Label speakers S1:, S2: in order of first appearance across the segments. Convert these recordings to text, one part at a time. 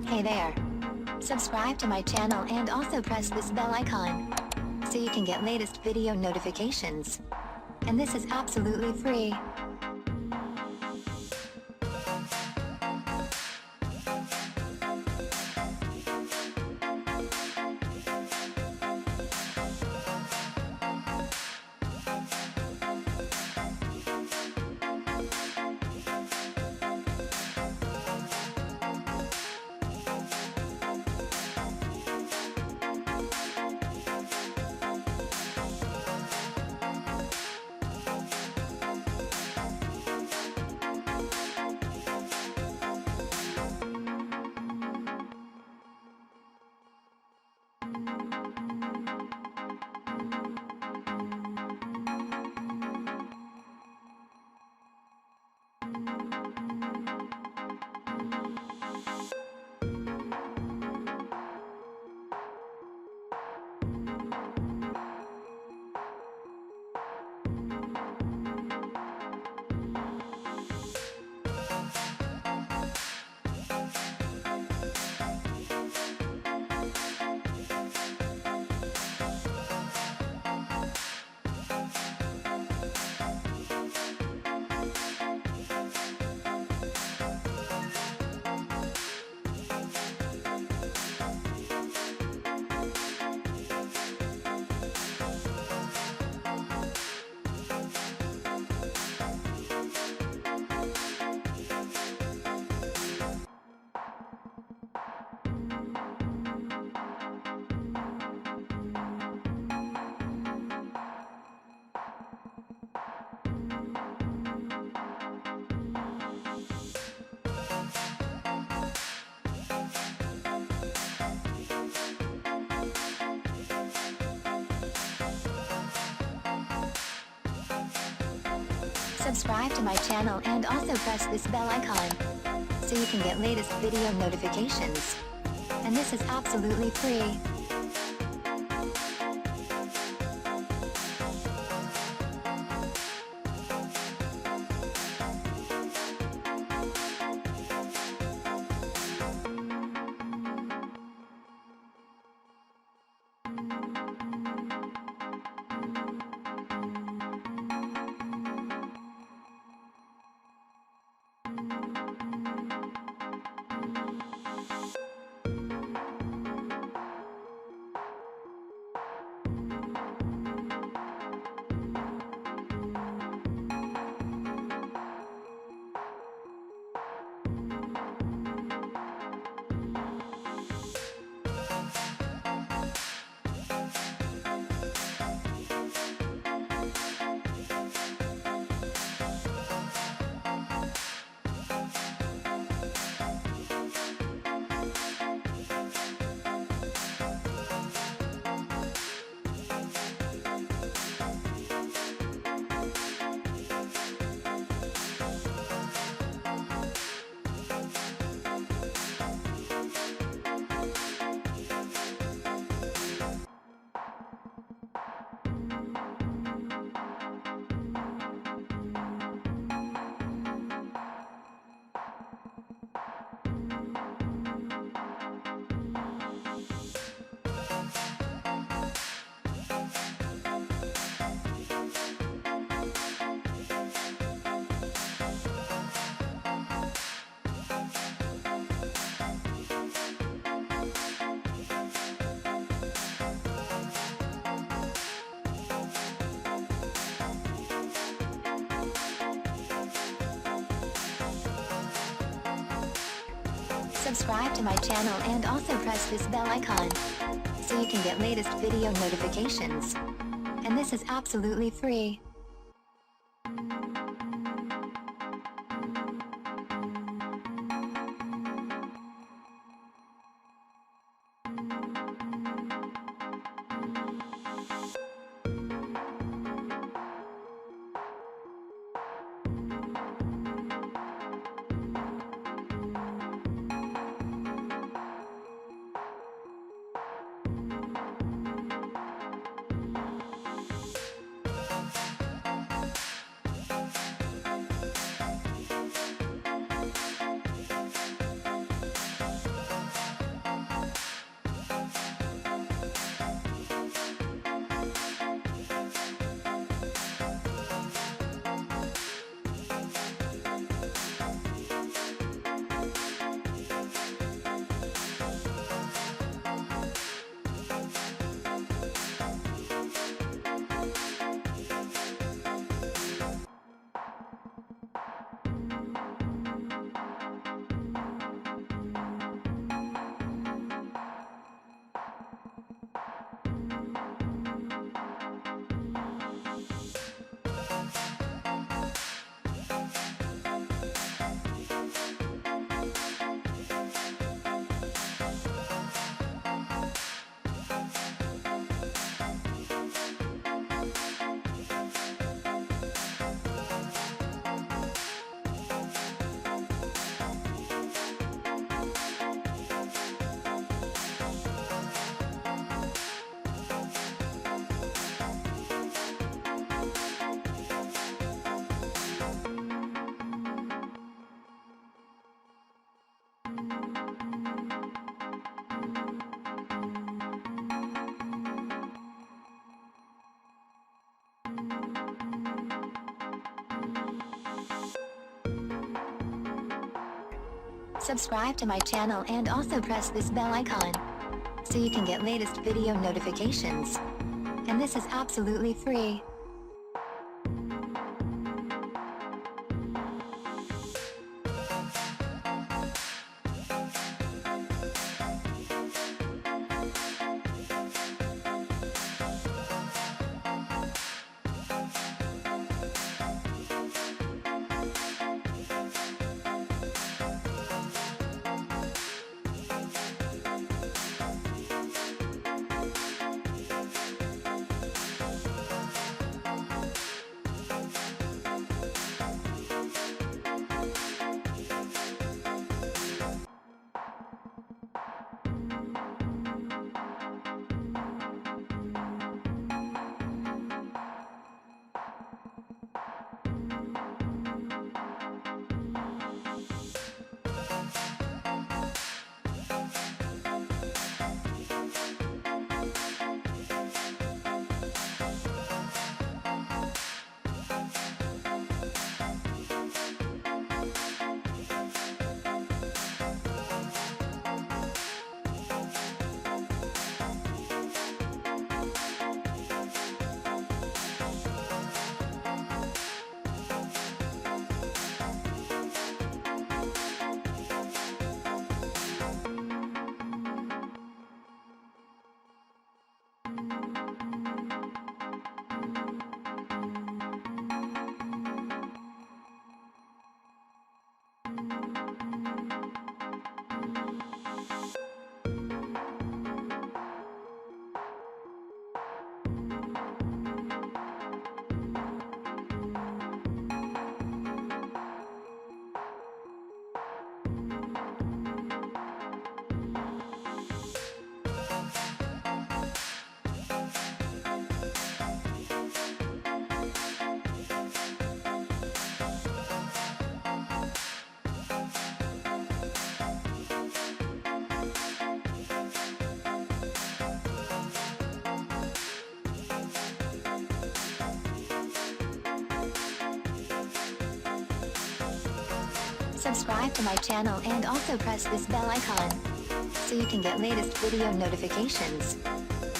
S1: Hey there! Subscribe to my channel and also press this bell icon so you can get latest video notifications. And this is absolutely free. Subscribe to my channel and also press this bell icon so you can get latest video notifications. And this is absolutely free. Subscribe to my channel and also press this bell icon so you can get latest video notifications. And this is absolutely free. Subscribe to my channel and also press this bell icon so you can get latest video notifications. And this is absolutely free. Subscribe to my channel and also press this bell icon so you can get latest video notifications.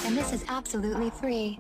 S1: And this is absolutely free.